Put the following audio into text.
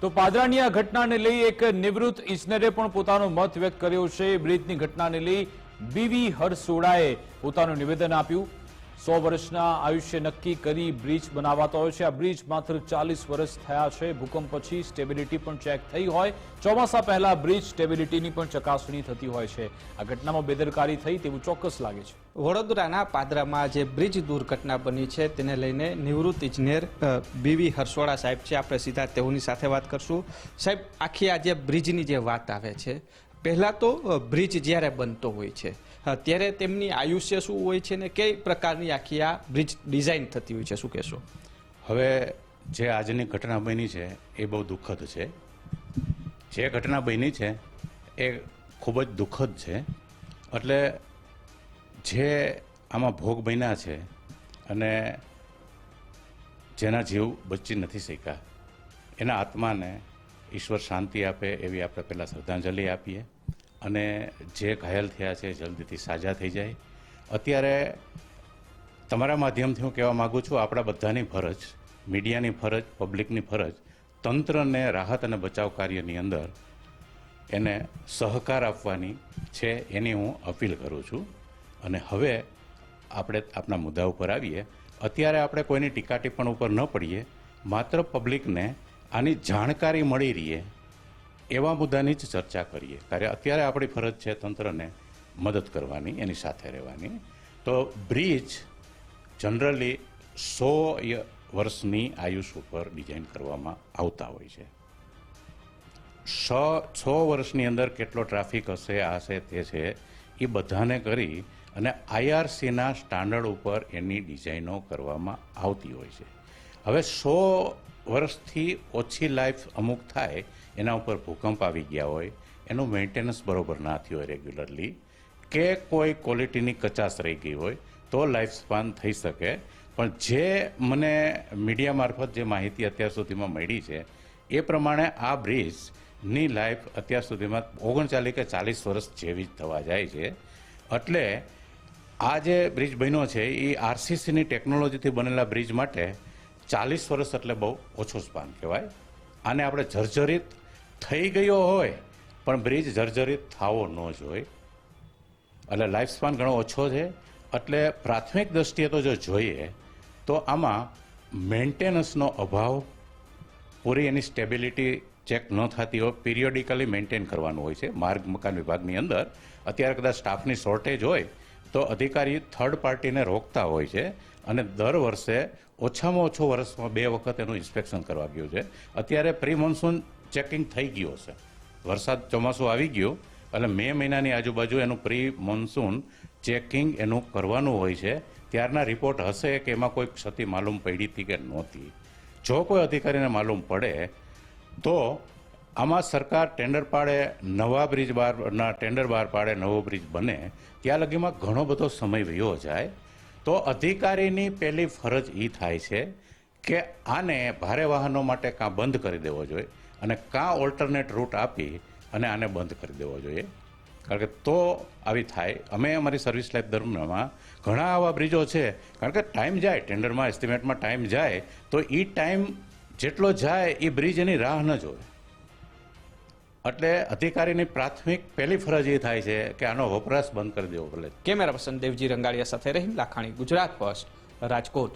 તો પાદરાની આ ઘટનાને લઈ એક નિવૃત્ત ઇજનેરે પણ પોતાનો મત વ્યક્ત કર્યો છે। બ્રિજની ઘટનાને લઈ બીવી હરસોડાએ પોતાનું નિવેદન આપ્યું। 100 વર્ષના આયુષ્ય નક્કી કરી બ્રિજ બનાવાતો હોય છે। આ બ્રિજ માત્ર 40 વર્ષ થયા છે। ભૂકંપ પછી સ્ટેબિલિટી પણ ચેક થઈ હોય। ચોમાસા પહેલા બ્રિજ સ્ટેબિલિટીની પણ ચકાસણી થતી હોય છે। આ ઘટનામાં બેદરકારી થઈ તેવું ચોક્કસ લાગે છે। વડોદરાના પાદરામાં જે બ્રિજ દુર્ઘટના બની છે તેને લઈને નિવૃત્ત ઇજનેર બીવી હરસોડા સાહેબ છે, આપણે સીધા તેઓની સાથે વાત કરશું। સાહેબ, આખી આ જે બ્રિજની જે વાત આવે છે, પહેલા તો બ્રિજ જ્યારે બનતો હોય છે ત્યારે તેમની આયુષ્ય શું હોય છે ને કઈ પ્રકારની આખી આ બ્રિજ ડિઝાઇન થતી હોય છે, શું કહેશો? હવે જે આજની ઘટના બની છે એ બહુ દુઃખદ છે। જે ઘટના બની છે એ ખૂબ જ દુઃખદ છે। એટલે જે આમાં ભોગ બન્યા છે અને જેના જીવ બચી નથી શક્યા એના આત્માને ઈશ્વર શાંતિ આપે એવી આપણે પહેલાં શ્રદ્ધાંજલિ આપીએ અને જે ઘાયલ થયા છે જલ્દીથી સાજા થઈ જાય। અત્યારે તમારા માધ્યમથી હું કહેવા માગું છું, આપણા બધાની ફરજ, મીડિયાની ફરજ, પબ્લિકની ફરજ, તંત્રને રાહત અને બચાવ કાર્યની અંદર એને સહકાર આપવાની છે, એની હું અપીલ કરું છું। અને હવે આપણે આપણા મુદ્દા ઉપર આવીએ। અત્યારે આપણે કોઈની ટીકા ટિપ્પણ ઉપર ન પડીએ, માત્ર પબ્લિકને આની જાણકારી મળી રહીએ એવા મુદ્દાની જ ચર્ચા કરીએ। કારણ અત્યારે આપણી ફરજ છે તંત્રને મદદ કરવાની, એની સાથે રહેવાની। તો બ્રિજ જનરલી 100 વર્ષની આયુષ ઉપર ડિઝાઇન કરવામાં આવતા હોય છે। 100 વર્ષની અંદર કેટલો ટ્રાફિક હશે, આ છે તે છે, એ બધાને કરી અને IRCના સ્ટાન્ડર્ડ ઉપર એની ડિઝાઇનો કરવામાં આવતી હોય છે। હવે 100 વર્ષથી ઓછી લાઈફ અમુક થાય, એના ઉપર ભૂકંપ આવી ગયા હોય, એનું મેન્ટેનન્સ બરોબર ના થયું હોય રેગ્યુલરલી, કે કોઈ ક્વોલિટીની કચાશ રહી ગઈ હોય તો લાઈફ સ્પાન થઈ શકે। પણ જે મને મીડિયા મારફત જે માહિતી અત્યાર સુધીમાં મળી છે એ પ્રમાણે આ બ્રિજની લાઈફ અત્યાર સુધીમાં 39 કે 40 વર્ષ જેવી જ થવા જાય છે। એટલે આ જે બ્રિજ બન્યો છે એ RCCની ટેકનોલોજીથી બનેલા બ્રિજ માટે 40 વર્ષ એટલે બહુ ઓછો સ્પાન કહેવાય। આને આપણે જર્જરિત થઈ ગયો હોય પણ બ્રિજ જર્જરિત થવો ન જોઈએ, એટલે લાઈફ સ્પાન ઘણો ઓછો છે। એટલે પ્રાથમિક દ્રષ્ટિએ તો જો જોઈએ તો આમાં મેન્ટેનન્સનો અભાવ, પૂરી એની સ્ટેબિલિટી ચેક ન થતી હોય, પિરિયોડિકલી મેન્ટેન કરવાનું હોય છે। માર્ગ મકાન વિભાગની અંદર અત્યારે કદાચ સ્ટાફની શોર્ટેજ હોય તો અધિકારી થર્ડ પાર્ટીને રોકતા હોય છે અને દર વર્ષે ઓછામાં ઓછો વર્ષમાં 2 વખત એનું ઇન્સ્પેક્શન કરવા ગયું છે। અત્યારે પ્રી મોન્સૂન ચેકિંગ થઈ ગયું હશે, વરસાદ ચોમાસું આવી ગયું એટલે મે મહિનાની આજુબાજુ એનું પ્રી મોન્સૂન ચેકિંગ એનું કરવાનું હોય છે। ત્યારના રિપોર્ટ હશે કે એમાં કોઈ ક્ષતિ માલુમ પડી હતી કે નહોતી। જો કોઈ અધિકારીને માલુમ પડે તો આમાં સરકાર ટેન્ડર પાડે, નવા બ્રિજ ટેન્ડર બહાર પાડે, નવો બ્રિજ બને, ત્યાં લગીમાં ઘણો બધો સમય વયો જાય। તો અધિકારીની પહેલી ફરજ એ થાય છે કે આને ભારે વાહનો માટે કાં બંધ કરી દેવો જોઈએ અને કાં ઓલ્ટરનેટ રૂટ આપી અને આને બંધ કરી દેવો જોઈએ, કારણ કે તો આવી થાય। અમે અમારી સર્વિસ લાઈફ દરમિયાનમાં ઘણા આવા બ્રિજો છે, કારણ કે ટાઈમ જાય, ટેન્ડરમાં એસ્ટિમેટમાં ટાઈમ જાય તો એ ટાઈમ જેટલો જાય એ બ્રિજ એની રાહ ન જોવે। એટલે અધિકારીની પ્રાથમિક પહેલી ફરજ એ થાય છે કે આનો વપરાશ બંધ કરી દેવો પડે। કેમેરા પર્સન દેવજી રંગાડિયા સાથે રહીમ લાખાણી, ગુજરાત ફર્સ્ટ, રાજકોટ।